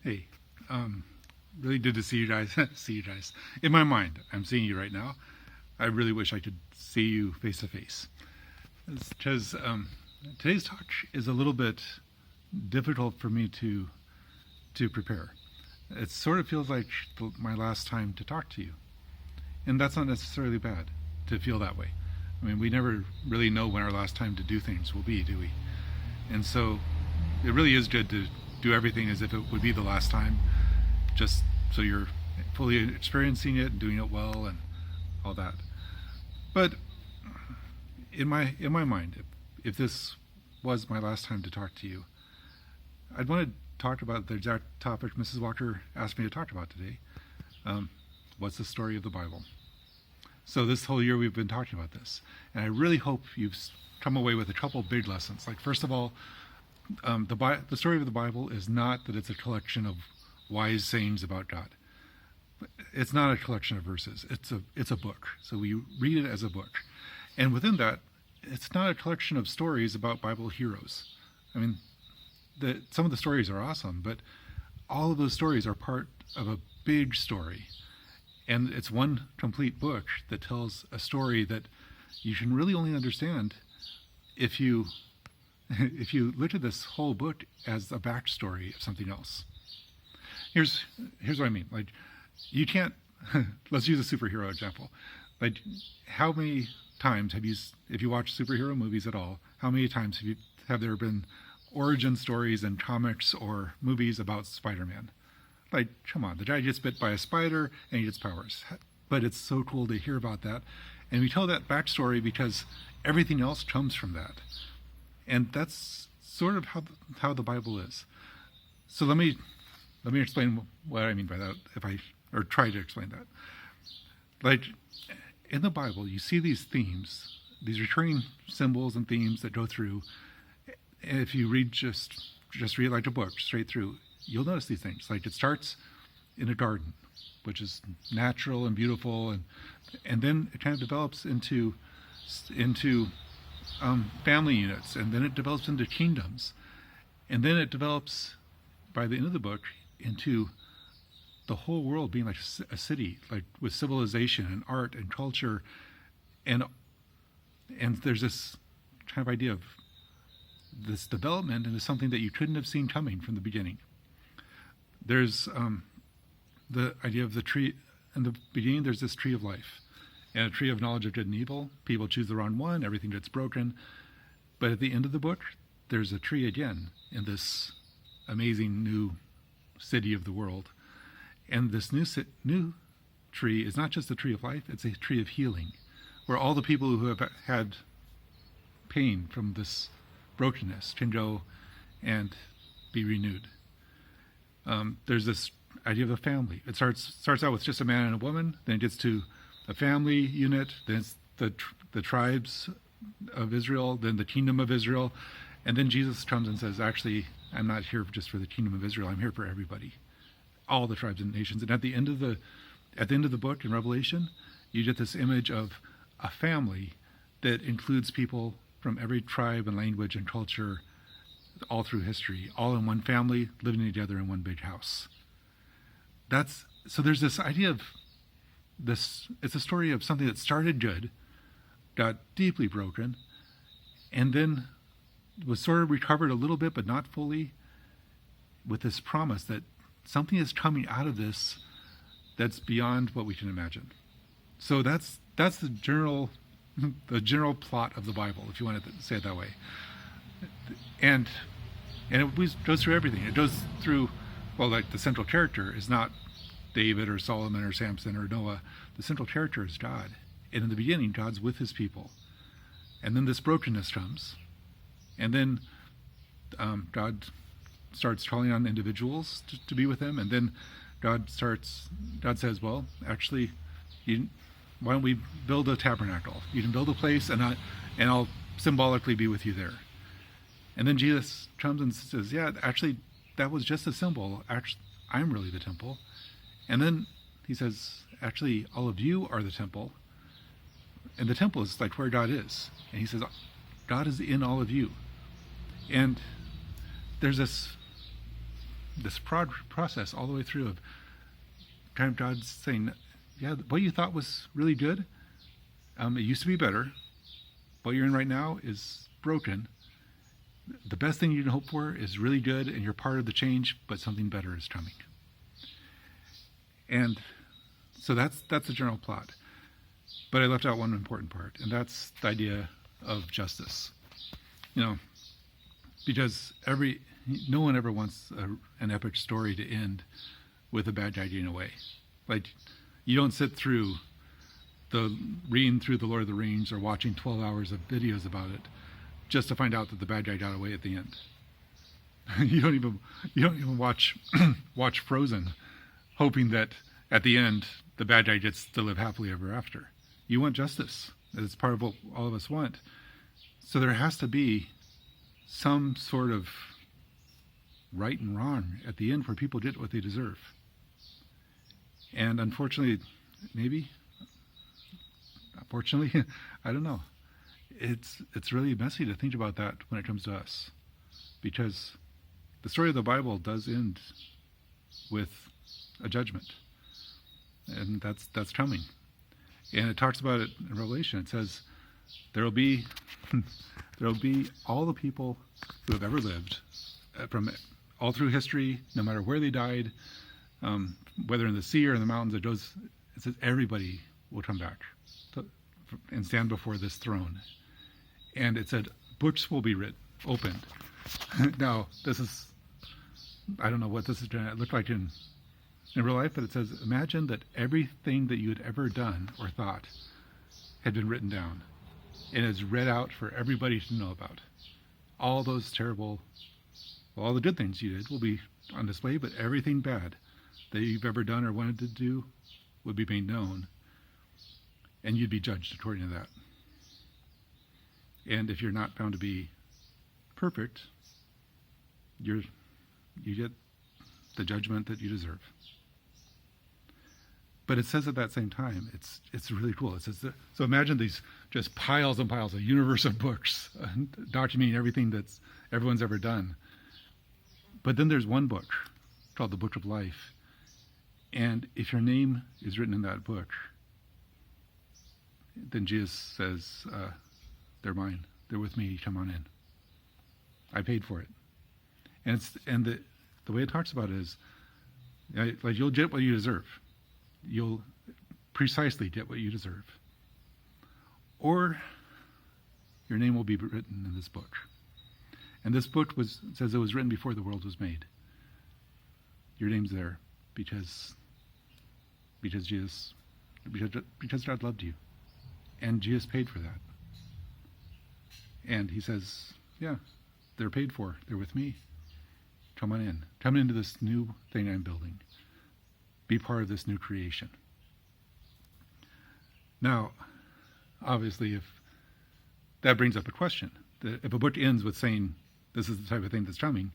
Hey, really good to see you guys. See you guys. In my mind, I'm seeing you right now. I really wish I could see you face to face. Because today's talk is a little bit difficult for me to prepare. It sort of feels like my last time to talk to you, and that's not necessarily bad to feel that way. I mean, we never really know when our last time to do things will be, do we? And so, it really is good to do everything as if it would be the last time, just so you're fully experiencing it and doing it well and all that. But in my mind, if this was my last time to talk to you, I'd want to talk about the exact topic Mrs. Walker asked me to talk about today. What's the story of the Bible? So this whole year we've been talking about this, and I really hope you've come away with a couple big lessons. Like, first of all, the story of the Bible is not that it's a collection of wise sayings about God. It's not a collection of verses. It's a book. So we read it as a book, and within that, it's not a collection of stories about Bible heroes. I mean, some of the stories are awesome, but all of those stories are part of a big story. And it's one complete book that tells a story that you can really only understand if you look at this whole book as a backstory of something else. Here's what I mean. Like, you can't. Let's use a superhero example. Like, how many times if you watch superhero movies at all, how many times have there been origin stories in comics or movies about Spider-Man? Like, come on, the guy gets bit by a spider and he gets powers. But it's so cool to hear about that. And we tell that backstory because everything else comes from that. And that's sort of how the Bible is. So let me explain what I mean by that, or try to explain that. Like, in the Bible, you see these themes, these recurring symbols and themes that go through. And if you read just read it like a book straight through, you'll notice these things. Like, it starts in a garden, which is natural and beautiful, and then it kind of develops into family units, and then it develops into kingdoms, and then it develops by the end of the book into the whole world being like a city, like with civilization and art and culture, and there's this kind of idea of this development into something that you couldn't have seen coming from the beginning. There's the idea of the tree. In the beginning, there's this tree of life and a tree of knowledge of good and evil. People choose the wrong one, everything gets broken. But at the end of the book, there's a tree again in this amazing new city of the world. And this new tree is not just the tree of life, it's a tree of healing, where all the people who have had pain from this brokenness can go and be renewed. There's this idea of the family. It starts out with just a man and a woman, then it gets to a family unit, then it's the tribes of Israel, then the kingdom of Israel, and then Jesus comes and says, actually, I'm not here just for the kingdom of Israel, I'm here for everybody, all the tribes and nations. And at the end of the book in Revelation, you get this image of a family that includes people from every tribe and language and culture all through history, all in one family, living together in one big house. So there's this idea of this. It's a story of something that started good, got deeply broken, and then was sort of recovered a little bit, but not fully, with this promise that something is coming out of this that's beyond what we can imagine. So that's the general plot of the Bible, if you want to say it that way. And it goes through everything. It goes through, well, like, the central character is not David or Solomon or Samson or Noah. The central character is God. And in the beginning, God's with his people. And then this brokenness comes. And then God starts calling on individuals to be with him. And then God says, well, actually, why don't we build a tabernacle? You can build a place, and I'll symbolically be with you there. And then Jesus comes and says, yeah, actually, that was just a symbol. Actually, I'm really the temple. And then he says, actually, all of you are the temple. And the temple is like where God is. And he says, God is in all of you. And there's this this process all the way through of kind of God saying, yeah, what you thought was really good, it used to be better. What you're in right now is broken. The best thing you can hope for is really good, and you're part of the change, but something better is coming. And so that's the general plot. But I left out one important part, and that's the idea of justice. Because no one ever wants an epic story to end with a bad guy getting away. Like, you don't sit through reading through the Lord of the Rings or watching 12 hours of videos about it just to find out that the bad guy got away at the end. You don't even watch Frozen hoping that at the end the bad guy gets to live happily ever after. You want justice. It's part of what all of us want. So there has to be some sort of right and wrong at the end where people get what they deserve. And unfortunately, I don't know. It's really messy to think about that when it comes to us, because the story of the Bible does end with a judgment, and that's coming. And it talks about it in Revelation. It says there will be all the people who have ever lived from all through history, no matter where they died, whether in the sea or in the mountains. It says everybody will come back and stand before this throne. And it said books will be opened. Now, I don't know what this is going to look like in real life, but it says, imagine that everything that you had ever done or thought had been written down and is read out for everybody to know about. All those all the good things you did will be on display, but everything bad that you've ever done or wanted to do would be made known, and you'd be judged according to that. And if you're not found to be perfect, you get the judgment that you deserve. But it says at that same time, it's really cool. It says so imagine these just piles and piles, a universe of books documenting everything that's everyone's ever done. But then there's one book called the Book of Life. And if your name is written in that book, then Jesus says, they're mine. They're with me. Come on in. I paid for it. And the way it talks about it is, like, you'll get what you deserve. You'll precisely get what you deserve. Or your name will be written in this book. And this book says it was written before the world was made. Your name's there because God loved you. And Jesus paid for that. And he says, yeah, they're paid for. They're with me. Come on in. Come into this new thing I'm building. Be part of this new creation. Now, obviously, if that brings up a question. If a book ends with saying, this is the type of thing that's coming,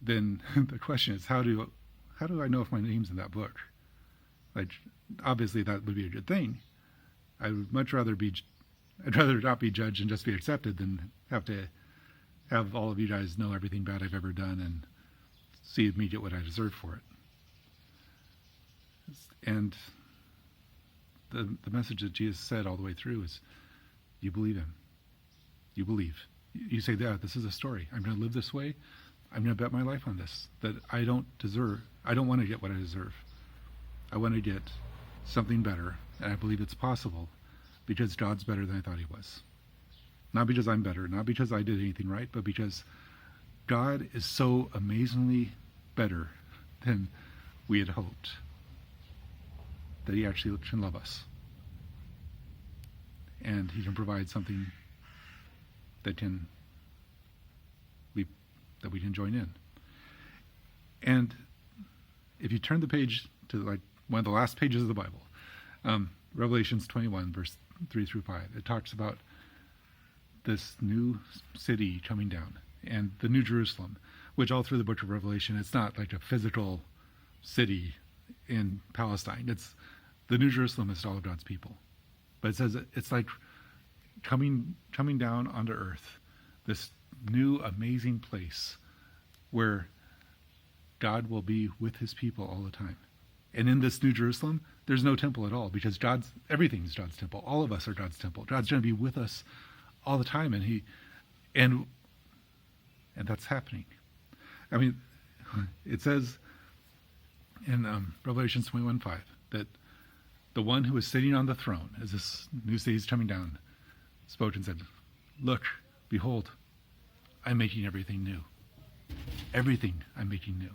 then the question is, how do I know if my name's in that book? Like, obviously that would be a good thing. I would much rather I'd rather not be judged and just be accepted than have to have all of you guys know everything bad I've ever done and see me get what I deserve for it. And the message that Jesus said all the way through is, you believe him. You believe. You say, yeah, this is a story. I'm going to live this way. I'm going to bet my life on this, that I don't want to get what I deserve. I want to get something better, and I believe it's possible because God's better than I thought he was. Not because I'm better, not because I did anything right, but because God is so amazingly better than we had hoped that he actually can love us. And he can provide something that we can join in. And if you turn the page to like one of the last pages of the Bible, Revelations 21, verse 3 through 5, it talks about this new city coming down and the New Jerusalem, which all through the book of Revelation, it's not like a physical city in Palestine. It's the New Jerusalem is all of God's people. But it says it's like coming down onto earth, this new amazing place where God will be with his people all the time. And in this New Jerusalem, there's no temple at all, because everything's God's temple. All of us are God's temple. God's going to be with us all the time, and that's happening. I mean, it says in Revelation 21:5 that the one who is sitting on the throne, as this new city is coming down, spoke and said, "Look, behold, I'm making everything new. Everything I'm making new."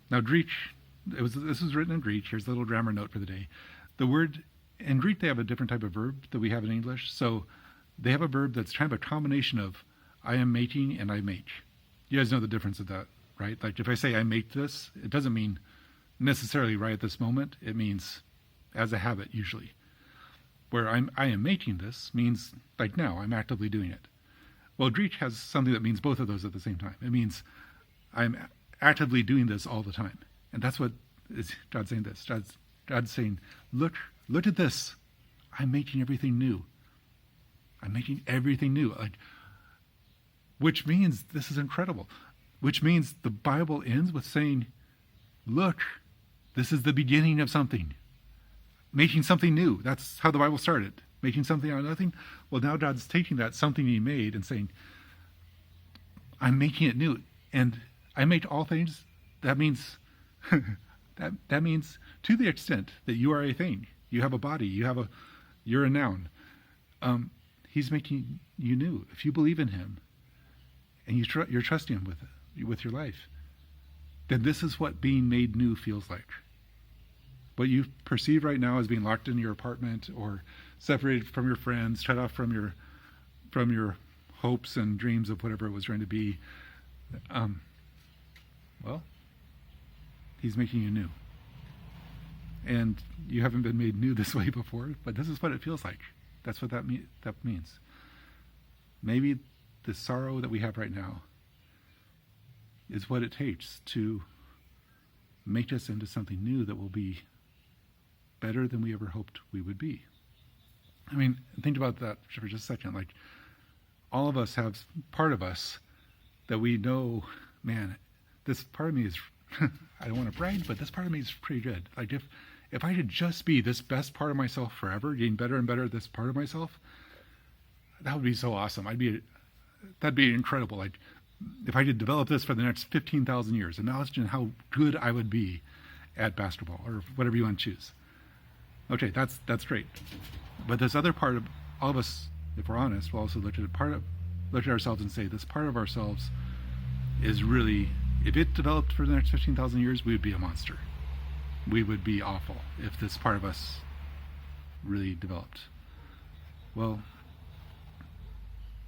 Now, Greek, this was written in Greek. Here's a little grammar note for the day. The word, in Greek, they have a different type of verb that we have in English. So they have a verb that's kind of a combination of I am making and I make. You guys know the difference of that, right? Like if I say I make this, it doesn't mean necessarily right at this moment. It means as a habit, usually. Where I am making this means like now, I'm actively doing it. Well, Greek has something that means both of those at the same time. It means I'm actively doing this all the time. And that's what is God saying this. God's saying, look at this. I'm making everything new. I'm making everything new. Which means this is incredible. Which means the Bible ends with saying, look, this is the beginning of something. Making something new. That's how the Bible started. Making something out of nothing. Well, now God's taking that something he made and saying, I'm making it new. And I make all things. That means that means to the extent that you are a thing. You have a body. You're a noun. He's making you new. If you believe in him and you're trusting him with your life, then this is what being made new feels like. What you perceive right now as being locked in your apartment or separated from your friends, shut off from your hopes and dreams of whatever it was going to be, well, he's making you new. And you haven't been made new this way before, but this is what it feels like. That's what that means. Maybe the sorrow that we have right now is what it takes to make us into something new that will be better than we ever hoped we would be. I mean, think about that for just a second. Like, all of us have part of us that we know, man, this part of me is, I don't want to brag, but this part of me is pretty good. Like, if I could just be this best part of myself forever, getting better and better at this part of myself, that would be so awesome. That'd be incredible. Like, if I could develop this for the next 15,000 years, imagine how good I would be at basketball or whatever you want to choose. Okay, that's great. But this other part of all of us, if we're honest, we'll also look at ourselves and say, this part of ourselves is really, if it developed for the next 15,000 years, we would be a monster. We would be awful if this part of us really developed. Well,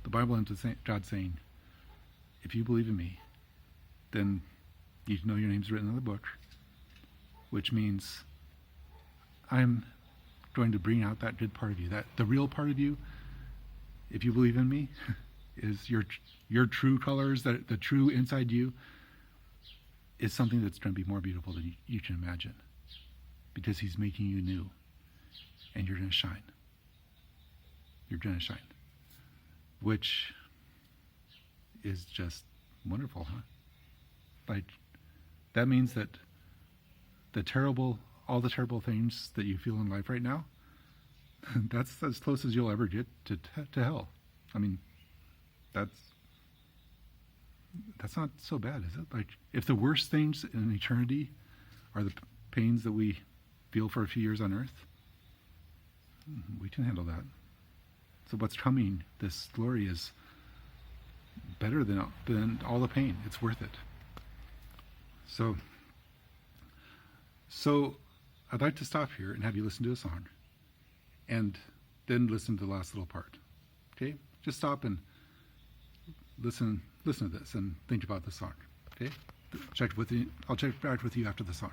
the Bible ends with God saying, if you believe in me, then you know your name's written in the book, which means I'm going to bring out that good part of you, that the real part of you, if you believe in me, is your true colors, that the true inside you is something that's going to be more beautiful than you can imagine, because he's making you new, and you're going to shine. You're going to shine, which is just wonderful, huh? Like, that means that all the terrible things that you feel in life right now, that's as close as you'll ever get to hell. I mean, that's not so bad, is it? Like, if the worst things in eternity are the pains that we feel for a few years on earth, we can handle that. So what's coming, this glory, is better than all the pain. It's worth it. So I'd like to stop here and have you listen to a song, and then listen to the last little part. Okay? Just stop and listen to this and think about the song. Okay? I'll check back with you after the song.